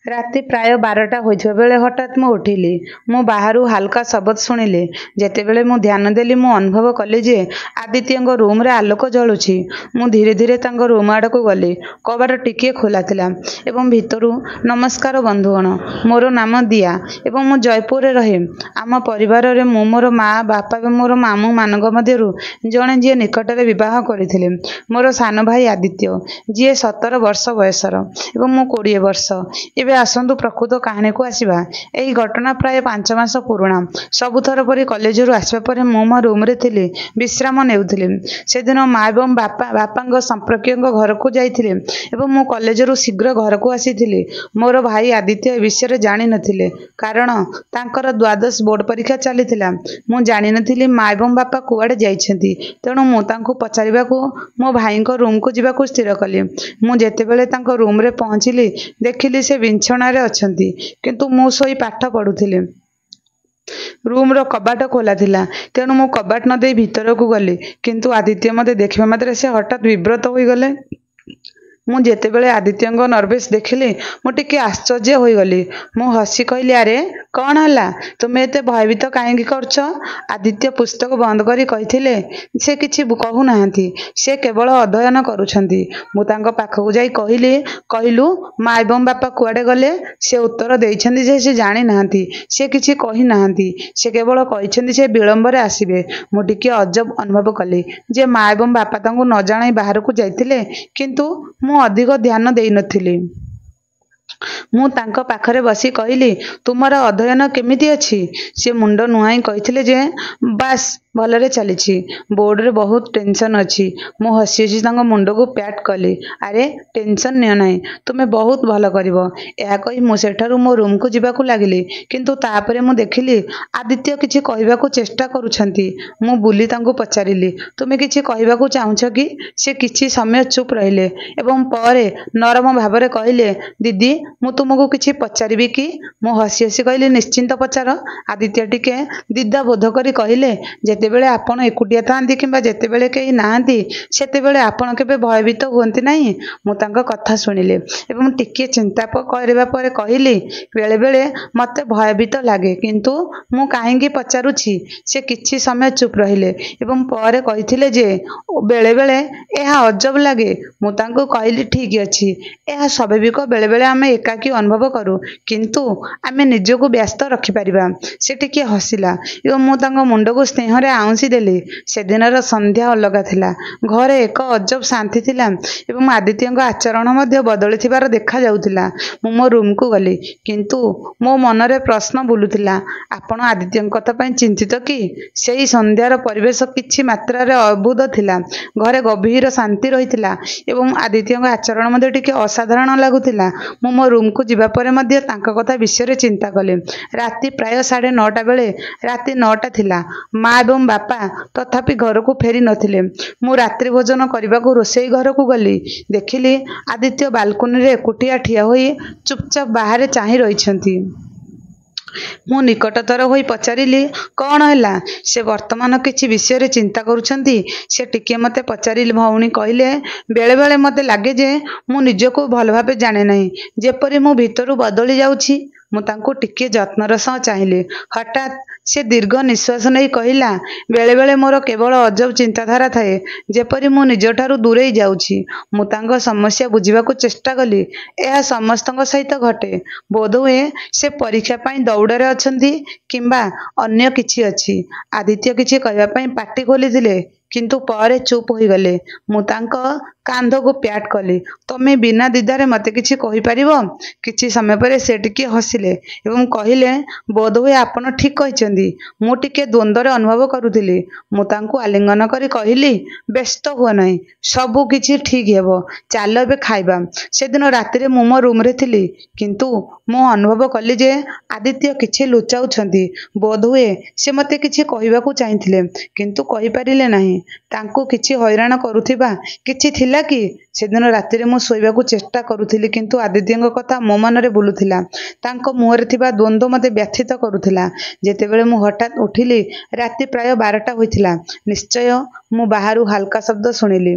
राति प्राय 12टा होइथिबा बेले हठात मु उठिली। मु बाहरु हाल्का शब्द शुणिली। जेतेबेले मु ध्यान देली मु अनुभव कली जे आदित्यंग रूम रे आलोक जळुछि। मु धीरे धीरे तांग रूम आडकु गली। कबाट टिके खोला थिला एवं भितरु नमस्कार बंधुगण, मोर नाम दिया एवं मु जयपुर रे रहे। आम परिवार रे मु मोर माँ बापा एवं मोर मामू मानक मध्यरु जणे जे निकटरे विवाह करिथिले। मोर सान भाई आदित्य जे 17 वर्ष बयसर एवं मु 20 वर्ष। एबे आसंतु प्रकृत कहानी को आसीबा। एही घटना प्राय 5 मास पुराणा। सबुथर परी कॉलेजरु आसीबा परे मु मो रूम रे थिली, विश्राम नेउथिली। से दिन माँ एवं बापांग संपर्कीयंग घर को जाइथिले एवं मु कॉलेजरु शीघ्र घर को आसीथिली। मोर भाई आदित्य ए विषय जानि नथिले कारण तांकर द्वादश बोर्ड परीक्षा चलीथिला। मु जानि नथिली माँ एवं बापा कुआडे जाइछन्ती, तेणु मु तांको पचारिबाकू मो भाईंको रूम को जिबाकू स्थिर कली। मु जेतेबेले तांको रूम रे पहुंचिली देखिली से बिछणारे अछन्ती, किंतु मु सोई पाठ पढुथिली। रूम रो कबाट खोला थिला, तेणु मु कबाट न देई भितर को गली, किंतु आदित्य मते देखिबा मात्रे से हठात विब्रत होई गले। मु जेतेबेले आदित्यंग नर्वस देखिली मु टिके आश्चर्य होई गली। मु हसी कहली, अरे कौन हला, तुमे एते भयभीत काहेकि करछ? आदित्य पुस्तक बंद करी कहिथिले, से किछि कहू नाहंती, से केवल अध्ययन करूछंती। मु तांको पाखकु जाई कहली, कहलु माँ एवं बापा कुआडे गले? से उत्तर देइछंती जे से जानि नाहंती, से किछि कहि नाहंती, से केवल कहिछंती से विलंबरे आसीबे। मु टिके अजब अनुभव कली जे माँ एवं बापा तांको न जणाई बाहर को जाइथिले, किंतु मु अधिक ध्यान देई नथिली। मु तांको पाखरे बसी कहली, तुमर अध्ययन केमिति अछि? से मुंड नुहाई कहिथिले जे बास भलरे चलीछि, बोर्ड रे बहुत टेंशन अछि। मु हसी हसी तांको मुंड को प्याट कली। अरे टेंशन नियो नाही, तुमे बहुत भल करिवो। एहा कहि मु सेठारु मो रूम को जिबाकू लागिली, किंतु तापरे मु देखिली आदित्य किछि कहिबाकू चेष्टा करूछंती। मु बुली तांको पचारिली, तुमे किछि कहिबाकू चाहुछ कि? से किछि समय चुप रहिले एवं परे नरम भावरे कहिले, दीदी मु तुमको किछि पचारिबी कि? मु हसी हसी कहली, निश्चिंत पचार। आदित्य टिके दिदा बोध करी कहिले, जेतेबेले आपण एकुटिया थांती किंबा जेतेबेले केही नाहंती सेतेबेले आपण केबे भयभीत हुअंती नाही। मु तांको कथा सुनिले एवं टिके चिंता करबा परे कहिली, बेले बेले मते भयभीत लागे, किंतु मु काहेकि पचारुछि? से किछि समय चुप रहिले एवं परे कहिथिले जे बेले बेले एहा अजब लागे। मु तांको कहली, ठीक अछि, एहा स्वाभाविक, बेले बेले आमे एकाकी अनुभव करू, किंतु आमे निजको व्यस्त रखि परिबा। से टिके हसिला एवं मु तांको मुंडको स्नेहरे आउंसी देली। से दिनर संध्या अलगा थिला। घरे एक अजब शांति थिला एवं आदित्यंग आचरण मध्य बदली थिबार देखा जाउथिला। मु मो रूम को गली, किंतु मो मनरे प्रश्न बुलुथिला, आपण आदित्यंग कथा पई चिंतित कि? सेही संध्यार परिवेश किछि मात्रारे अद्भुत थिला। घरे गभीर शांति रहिथिला एवं आदित्यंग आचरण मध्य टिके असाधारण लागुथिला। मु मो रूम को जिबा परे मध्य तांका कथा विषय चिंता कले। राति प्राय 9:30 बेले, राति 9टा थिला। माँ एवं बापा तथापि घर को फेरी नथिले। मु रात्रि भोजन करबाकू रोषेई घर को गली। देखिली आदित्य बालकोनी रे एकुटिया ठिया होई चुपचाप बाहर चाहि रहिछंती। मु निकटतर होई पचारिली, कौन हैला? से वर्तमान किछि विषय चिंता करूछंती। से टिके मते पचारिली। भौणी कहिले, बेले बेले मते लागे जे मु निजको भल भाबे जाने नाही, जेपरि मु भितरु बदली जाउछि। मु तांको टिके जत्नर सह चाहिली। हठात से दीर्घ निश्वास नहीं कहिला, बेले बेले मोर केवल अजब चिंताधारा थाए, जेपरि मु निजठारु दूरेई जाउछि। मु तांको समस्या बुझिबाकू चेष्टा कली। एहा समस्तଙ୍କ सहित घटे। बोधहुए से परीक्षा पई दौड़रे अछंती किंबा अन्य किछि अछि। आदित्य किछि कहबा पई पाटी खोलिथिले, किंतु परे चुप होई गले। मु तांको कांध को प्याट कली। तमे बिना दिदारे मते किछि कहि परिबो? किछि समय परे से टिके हसिले एवं कहिले, बोधहुए आपण ठीक कहिचंदी। मु टिके द्वंद्वरे अनुभव करूथिली। मु तांको आलिंगन करी कहिली, व्यस्त हुआ नाही, सबु किछि ठीक हेबो, चाल एबे खाइबा। से दिन रातिरे मु मो रूम रे थिली, किंतु मु अनुभव कली जे आदित्य किछि लुचाउछंती। बोधहुए से मते किछि कहिबाकू चाहिथिले, किंतु कहि परिले नाही। तांको किछि हैरान करूथिबा किछि थिला कि? से दिन रातिरे मु सोइबाकू चेष्टा करूथिली, किंतु आदित्यंग कथा मो मनरे बुलुथिला। तांको मुहरे थिबा द्वंद्व मते व्यथित करूथिला। जेतेबेले मु हठात उठिली, राति प्राय 12टा होइथिला। निश्चय मु बाहरु हाल्का शब्द शुणिली।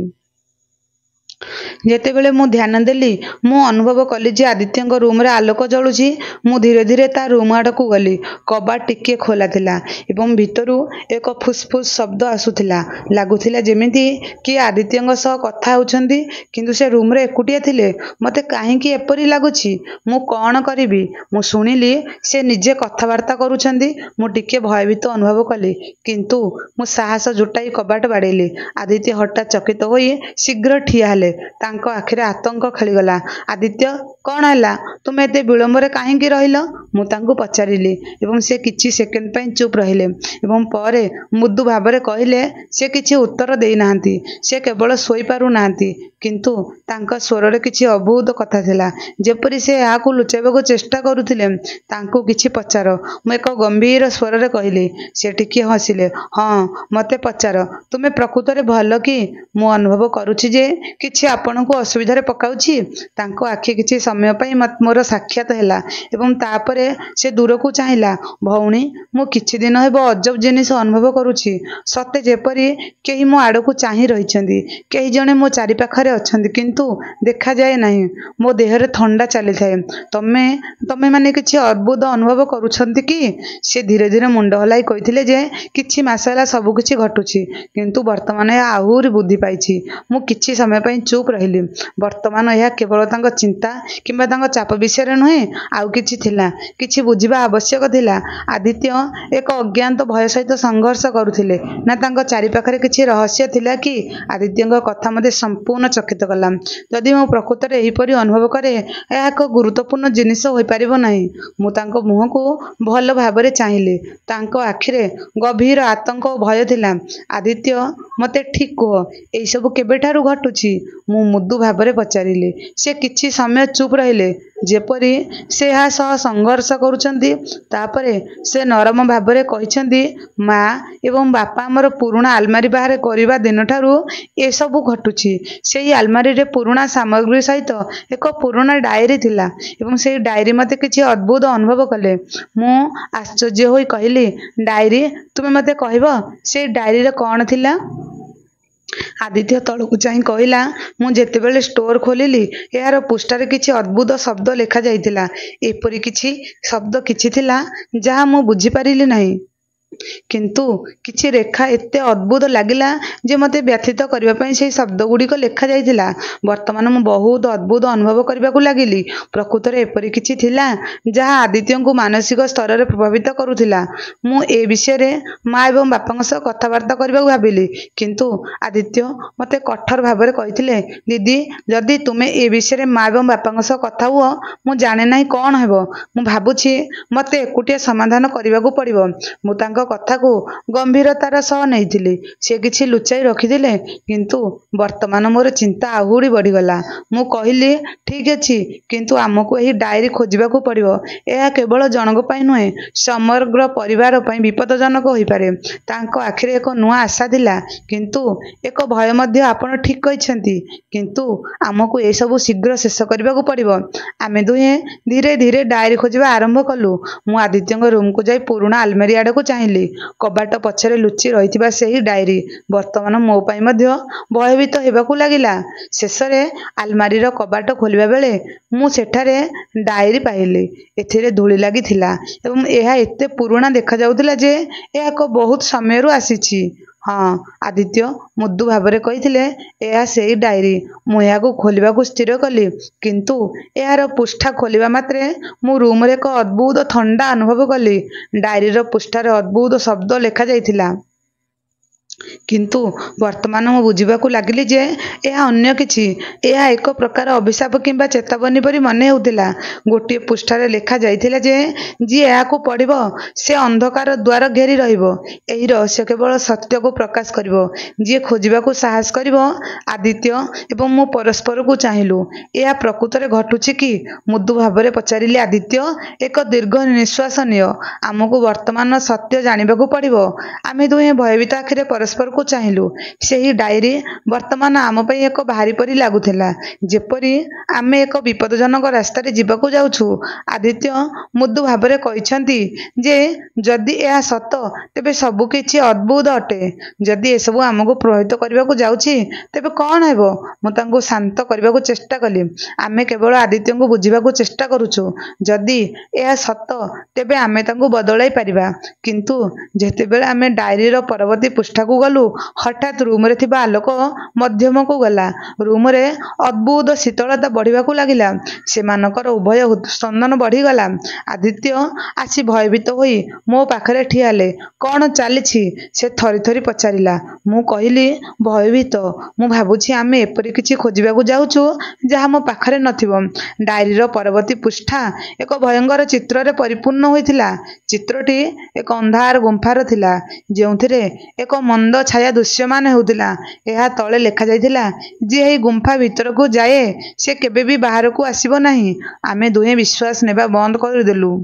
ଯେତେବେଳେ ମୁଁ ଧ୍ୟାନ ଦେଲି ମୁଁ ଅନୁଭବ କଲି ଯେ ଆଦିତ୍ୟଙ୍କ ରୁମ୍ରେ ଆଲୋକ ଜଳୁଛି। ମୁଁ ଧୀରେ ଧୀରେ ତା ରୁମ୍ ଆଡ଼କୁ ଗଲି। କବାଟ ଟିକିଏ ଖୋଲା ଥିଲା ଏବଂ ଭିତରୁ ଏକ ଫୁସ୍ଫୁସ୍ ଶବ୍ଦ ଆସୁଥିଲା। ଲାଗୁଥିଲା ଯେମିତି କିଏ ଆଦିତ୍ୟଙ୍କ ସହ କଥା ହେଉଛନ୍ତି, କିନ୍ତୁ ସେ ରୁମ୍ରେ ଏକୁଟିଆ ଥିଲେ। ମୋତେ କାହିଁକି ଏପରି ଲାଗୁଛି? ମୁଁ କ'ଣ କରିବି? ମୁଁ ଶୁଣିଲି ସେ ନିଜେ କଥାବାର୍ତ୍ତା କରୁଛନ୍ତି। ମୁଁ ଟିକିଏ ଭୟଭୀତ ଅନୁଭବ କଲି, କିନ୍ତୁ ମୁଁ ସାହସ ଜୁଟାଇ କବାଟ ବାଡ଼େଇଲି। ଆଦିତ୍ୟ ହଠାତ୍ ଚକିତ ହୋଇ ଶୀଘ୍ର ଠିଆ ହେଲେ। ତାଙ୍କ ଆଖିରେ ଆତଙ୍କ ଖେଳିଗଲା। ଆଦିତ୍ୟ, କ'ଣ ହେଲା? ତୁମେ ଏତେ ବିଳମ୍ବରେ କାହିଁକି ରହିଲ? ମୁଁ ତାଙ୍କୁ ପଚାରିଲି ଏବଂ ସେ କିଛି ସେକେଣ୍ଡ ପାଇଁ ଚୁପ୍ ରହିଲେ ଏବଂ ପରେ ମୃଦୁ ଭାବରେ କହିଲେ, ସେ କିଛି ଉତ୍ତର ଦେଇନାହାନ୍ତି। ସେ କେବଳ ଶୋଇପାରୁନାହାନ୍ତି। କିନ୍ତୁ ତାଙ୍କ ସ୍ୱରରେ କିଛି ଅଦ୍ଭୁତ କଥା ଥିଲା, ଯେପରି ସେ ଏହାକୁ ଲୁଚାଇବାକୁ ଚେଷ୍ଟା କରୁଥିଲେ। ତାଙ୍କୁ କିଛି ପଚାର, ମୁଁ ଏକ ଗମ୍ଭୀର ସ୍ୱରରେ କହିଲି। ସେ ଟିକିଏ ହସିଲେ। ହଁ, ମୋତେ ପଚାର। ତୁମେ ପ୍ରକୃତରେ ଭଲ କି? ମୁଁ ଅନୁଭବ କରୁଛି ଯେ କିଛି ଆପଣଙ୍କୁ ଅସୁବିଧାରେ ପକାଉଛି। ତାଙ୍କ ଆଖି କିଛି ସମୟ ପାଇଁ ମୋର ସାକ୍ଷାତ ହେଲା ଏବଂ ତାପରେ ସେ ଦୂରକୁ ଚାହିଁଲା। ଭଉଣୀ, ମୁଁ କିଛି ଦିନ ହେବ ଅଜବ ଜିନିଷ ଅନୁଭବ କରୁଛି। ସତେ ଯେପରି କେହି ମୋ ଆଡ଼କୁ ଚାହିଁ ରହିଛନ୍ତି। କେହି ଜଣେ ମୋ ଚାରିପାଖରେ ଅଛନ୍ତି, କିନ୍ତୁ ଦେଖାଯାଏ ନାହିଁ। ମୋ ଦେହରେ ଥଣ୍ଡା ଚାଲିଥାଏ। ତମେମାନେ କିଛି ଅଦ୍ଭୁତ ଅନୁଭବ କରୁଛନ୍ତି କି? ସେ ଧୀରେ ଧୀରେ ମୁଣ୍ଡ ହଲାଇ କହିଥିଲେ ଯେ କିଛି ମାସ ହେଲା ସବୁକିଛି ଘଟୁଛି, କିନ୍ତୁ ବର୍ତ୍ତମାନ ଏହା ଆହୁରି ବୃଦ୍ଧି ପାଇଛି। ମୁଁ କିଛି ସମୟ ପାଇଁ ଚୁପ୍ ରହିଲି। ବର୍ତ୍ତମାନ ଏହା କେବଳ ତାଙ୍କ ଚିନ୍ତା କିମ୍ବା ତାଙ୍କ ଚାପ ବିଷୟରେ ନୁହେଁ, ଆଉ କିଛି ଥିଲା। କିଛି ବୁଝିବା ଆବଶ୍ୟକ ଥିଲା। ଆଦିତ୍ୟ ଏକ ଅଜ୍ଞାତ ଭୟ ସହିତ ସଂଘର୍ଷ କରୁଥିଲେ, ନା ତାଙ୍କ ଚାରିପାଖରେ କିଛି ରହସ୍ୟ ଥିଲା କି? ଆଦିତ୍ୟଙ୍କ କଥା ମୋତେ ସମ୍ପୂର୍ଣ୍ଣ ଚକିତ କଲା। ଯଦି ମୁଁ ପ୍ରକୃତରେ ଏହିପରି ଅନୁଭବ କରେ, ଏହା ଏକ ଗୁରୁତ୍ୱପୂର୍ଣ୍ଣ ଜିନିଷ ହୋଇପାରିବ ନାହିଁ। ମୁଁ ତାଙ୍କ ମୁହଁକୁ ଭଲ ଭାବରେ ଚାହିଁଲି। ତାଙ୍କ ଆଖିରେ ଗଭୀର ଆତଙ୍କ ଓ ଭୟ ଥିଲା। ଆଦିତ୍ୟ, ମୋତେ ଠିକ୍ କୁହ, ଏହିସବୁ କେବେଠାରୁ ଘଟୁଛି? ମୁଁ ମୃଦୁ ଭାବରେ ପଚାରିଲି। ସେ କିଛି ସମୟ ଚୁପ୍ ରହିଲେ, ଯେପରି ସେ ଏହା ସହ ସଂଘର୍ଷ କରୁଛନ୍ତି। ତାପରେ ସେ ନରମ ଭାବରେ କହିଛନ୍ତି, ମା ଏବଂ ବାପା ଆମର ପୁରୁଣା ଆଲମାରୀ ବାହାରେ କରିବା ଦିନଠାରୁ ଏସବୁ ଘଟୁଛି। ସେହି ଆଲମାରୀରେ ପୁରୁଣା ସାମଗ୍ରୀ ସହିତ ଏକ ପୁରୁଣା ଡାଏରୀ ଥିଲା ଏବଂ ସେହି ଡାଏରୀ ମୋତେ କିଛି ଅଦ୍ଭୁତ ଅନୁଭବ କଲେ। ମୁଁ ଆଶ୍ଚର୍ଯ୍ୟ ହୋଇ କହିଲି, ଡାଏରୀ? ତୁମେ ମୋତେ କହିବ, ସେହି ଡାଏରୀରେ କ'ଣ ଥିଲା? ଆଦିତ୍ୟ ତଳକୁ ଚାହିଁ କହିଲା, ମୁଁ ଯେତେବେଳେ ଷ୍ଟୋର ଖୋଲିଲି, ଏହାର ପୃଷ୍ଠାରେ କିଛି ଅଦ୍ଭୁତ ଶବ୍ଦ ଲେଖାଯାଇଥିଲା। ଏପରି କିଛି ଶବ୍ଦ କିଛି ଥିଲା ଯାହା ମୁଁ ବୁଝିପାରିଲି ନାହିଁ, କିନ୍ତୁ କିଛି ରେଖା ଏତେ ଅଦ୍ଭୁତ ଲାଗିଲା ଯେ ମୋତେ ବ୍ୟଥିତ କରିବା ପାଇଁ ସେହି ଶବ୍ଦଗୁଡ଼ିକ ଲେଖାଯାଇଥିଲା। ବର୍ତ୍ତମାନ ମୁଁ ବହୁତ ଅଦ୍ଭୁତ ଅନୁଭବ କରିବାକୁ ଲାଗିଲି। ପ୍ରକୃତରେ ଏପରି କିଛି ଥିଲା ଯାହା ଆଦିତ୍ୟଙ୍କୁ ମାନସିକ ସ୍ତରରେ ପ୍ରଭାବିତ କରୁଥିଲା। ମୁଁ ଏ ବିଷୟରେ ମା ଏବଂ ବାପାଙ୍କ ସହ କଥାବାର୍ତ୍ତା କରିବାକୁ ଭାବିଲି, କିନ୍ତୁ ଆଦିତ୍ୟ ମୋତେ କଠୋର ଭାବରେ କହିଥିଲେ, ଦିଦି, ଯଦି ତୁମେ ଏ ବିଷୟରେ ମା ଏବଂ ବାପାଙ୍କ ସହ କଥା ହୁଅ, ମୁଁ ଜାଣେ ନାହିଁ କ'ଣ ହେବ। ମୁଁ ଭାବୁଛି ମୋତେ ଏକୁଟିଆ ସମାଧାନ କରିବାକୁ ପଡ଼ିବ। ମୁଁ ତାଙ୍କ କଥାକୁ ଗମ୍ଭୀରତାର ସହ ନେଇଥିଲି। ସେ କିଛି ଲୁଚାଇ ରଖିଥିଲେ, କିନ୍ତୁ ବର୍ତ୍ତମାନ ମୋର ଚିନ୍ତା ଆହୁରି ବଢ଼ିଗଲା। ମୁଁ କହିଲି, ଠିକ୍ ଅଛି, କିନ୍ତୁ ଆମକୁ ଏହି ଡାଏରୀ ଖୋଜିବାକୁ ପଡ଼ିବ। ଏହା କେବଳ ଜଣଙ୍କ ପାଇଁ ନୁହେଁ, ସମଗ୍ର ପରିବାର ପାଇଁ ବିପଦଜନକ ହୋଇପାରେ। ତାଙ୍କ ଆଖିରେ ଏକ ନୂଆ ଆଶା ଥିଲା, କିନ୍ତୁ ଏକ ଭୟ ମଧ୍ୟ। ଆପଣ ଠିକ୍ କହିଛନ୍ତି, କିନ୍ତୁ ଆମକୁ ଏସବୁ ଶୀଘ୍ର ଶେଷ କରିବାକୁ ପଡ଼ିବ। ଆମେ ଦୁହେଁ ଧୀରେ ଧୀରେ ଡାଏରୀ ଖୋଜିବା ଆରମ୍ଭ କଲୁ। ମୁଁ ଆଦିତ୍ୟଙ୍କ ରୁମ୍କୁ ଯାଇ ପୁରୁଣା ଆଲମାରୀ ଆଡ଼କୁ ଚାହିଁଲି। କବାଟ ପଛରେ ଲୁଚି ରହିଥିବା ସେହି ଡାଏରୀ ବର୍ତ୍ତମାନ ମୋ ପାଇଁ ମଧ୍ୟ ଭୟଭୀତ ହେବାକୁ ଲାଗିଲା। ଶେଷରେ ଆଲମାରୀର କବାଟ ଖୋଲିବା ବେଳେ ମୁଁ ସେଠାରେ ଡାଏରୀ ପାଇଲି। ଏଥିରେ ଧୂଳି ଲାଗିଥିଲା ଏବଂ ଏହା ଏତେ ପୁରୁଣା ଦେଖାଯାଉଥିଲା ଯେ ଏହା ଏକ ବହୁତ ସମୟରୁ ଆସିଛି। ହଁ, ଆଦିତ୍ୟ ମୃଦୁ ଭାବରେ କହିଥିଲେ, ଏହା ସେହି ଡାଏରୀ। ମୁଁ ଏହାକୁ ଖୋଲିବାକୁ ସ୍ଥିର କଲି, କିନ୍ତୁ ଏହାର ପୃଷ୍ଠା ଖୋଲିବା ମାତ୍ରେ ମୁଁ ରୁମ୍ରେ ଏକ ଅଦ୍ଭୁତ ଥଣ୍ଡା ଅନୁଭବ କଲି। ଡାଏରୀର ପୃଷ୍ଠାରେ ଅଦ୍ଭୁତ ଶବ୍ଦ ଲେଖାଯାଇଥିଲା, କିନ୍ତୁ ବର୍ତ୍ତମାନ ମୁଁ ବୁଝିବାକୁ ଲାଗିଲି ଯେ ଏହା ଅନ୍ୟ କିଛି। ଏହା ଏକ ପ୍ରକାର ଅଭିଶାପ କିମ୍ବା ଚେତାବନୀ ପରି ମନେ ହେଉଥିଲା। ଗୋଟିଏ ପୃଷ୍ଠାରେ ଲେଖାଯାଇଥିଲା ଯେ ଯିଏ ଏହାକୁ ପଢ଼ିବ ସେ ଅନ୍ଧକାର ଦ୍ୱାର ଘେରି ରହିବ। ଏହି ରହସ୍ୟ କେବଳ ସତ୍ୟକୁ ପ୍ରକାଶ କରିବ। ଯିଏ ଖୋଜିବାକୁ ସାହସ କରିବ। ଆଦିତ୍ୟ ଏବଂ ମୁଁ ପରସ୍ପରକୁ ଚାହିଁଲୁ। ଏହା ପ୍ରକୃତରେ ଘଟୁଛି କି? ମୃଦୁ ଭାବରେ ପଚାରିଲି। ଆଦିତ୍ୟ ଏକ ଦୀର୍ଘ ନିଶ୍ୱାସ ନିଅ। ଆମକୁ ବର୍ତ୍ତମାନ ସତ୍ୟ ଜାଣିବାକୁ ପଡ଼ିବ। ଆମେ ଦୁହେଁ ଭୟଭୀତ ଆଖିରେ परस्पर को चाहिलु। सेही डायरी वर्तमान आम पई एक भारी परी लागुथिला, जेपरी आमे एक विपदजनक रास्तार जीवाकू जाउछु। आदित्य मृदु भावरे कहिसंती जे जदि यह सत तेबे सबु किछि अद्भुत अटे। जदि एसबु आमको प्रभावित करबाकू जाउछि तेबे कौन हेबो? मु तांको शांत करबाकू चेष्टा कली। आमे केवल आदित्य को बुझिबाकू चेष्टा करूछु। जदि यह सत तेबे आमे तांको बदलाई परिबा। किंतु जेतेबेले आमे डायरीर परवर्ती पृष्ठा को गलु, हठात रूम रे थिबा आलोक मध्यम को गला। रूम रे अद्भुत शीतलता बढ़िबाकू लागिला। सेमानकर उभय स्पंदन बढ़ीगला। आदित्य आसी भयभीत होई मो पाखरे ठियाले। कौन चलीछि से थरी थरी पचारिला। मु कहिली भयभीत, मु भाबुछि आमे एपरि किछि खोजिबाकू जाउछु जहा मो पाखरे नथिबो। डायरीर परवर्ती पृष्ठा एक भयंकर चित्र रे परिपूर्ण होइथिला। चित्रटी एक अंधार गुंफार थिला, जेउथिरे एक मंद छाया दृश्यमान हेउथिला। एहा तळे लेखा जाइथिला जे एही गुंफा भितर को जाए से केबे भी बाहर को आसीबो नाही। आमे दुहे विश्वास नेबा बंद कर देलु।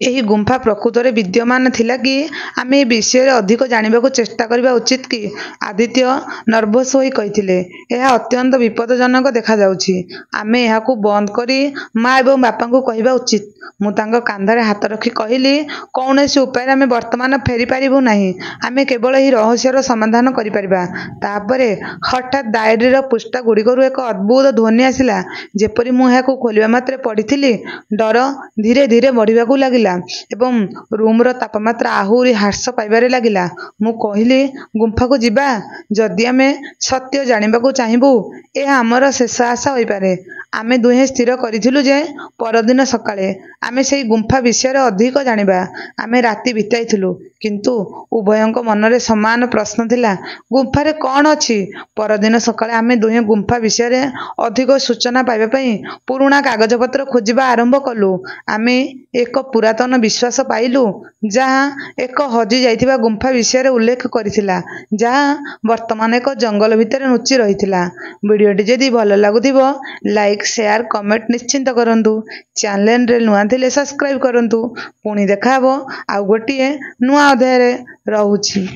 यही गुंफा प्रकृत में विद्यमान थिला कि आमे ए विषय अधिक जानिबाकू चेष्टा करबा उचित कि? आदित्य नर्भस होई कहिथिले, एहा अत्यंत विपदजनक देखा जाउछि। आमे एहाकू बंद करी माँ एवं बापा को कहिबा उचित। मु तांको कांधरे हाथ रखी कहिली, कौनसी उपाय आमे वर्तमान फेरी पारिबु नाही। आमे केवल एही रहस्यर समाधान करि परिबा। तापरे हठात डायरीर पृष्ठा गुड़िकरू एक अद्भुत ध्वनि आसिला। जेपरि मु एहाकू खोलिबा मात्रे पढ़िथिली। डर धीरे धीरे बढ़िबाकू लागिला एवं रूम रो तापमात्रा आहुरी ह्रास पाइबारे लागिला। मु कहिली, गुंफा को जिबा। जदि आमे सत्य जानिबाकू चाहिबू, ए हमर शेष आशा होई पारे। आमे दुहे स्थिर करिथिलु जे परदिन सकाळे आमे सेही गुंफा विषय अधिक जानिबा। आमे राति बिताइथिलु, किंतु उभयंक मनरे समान प्रश्न थिला, गुंफा रे कौन अछि? परदिन सकाळे आमे दुहे गुंफा विषय अधिक सूचना पाइबा पई पुराना कागज पत्र खोजिबा आरंभ कलु। आमे एक पुरातन विश्वास पाइलु जहाँ एक हजि जाइथिबा गुंफा विषय उल्लेख करिथिला, जहाँ वर्तमान एक जंगल भितर नुचि रहिथिला। वीडियोटी जदि भल लागुथिबो लाइक शेयर कमेंट निश्चिंत करंतु। चैनल रे नुआ थिले सब्सक्राइब करंतु। पुणी देखा हबो आउ गोटिए नुआ अध्याय रे। रहुछि।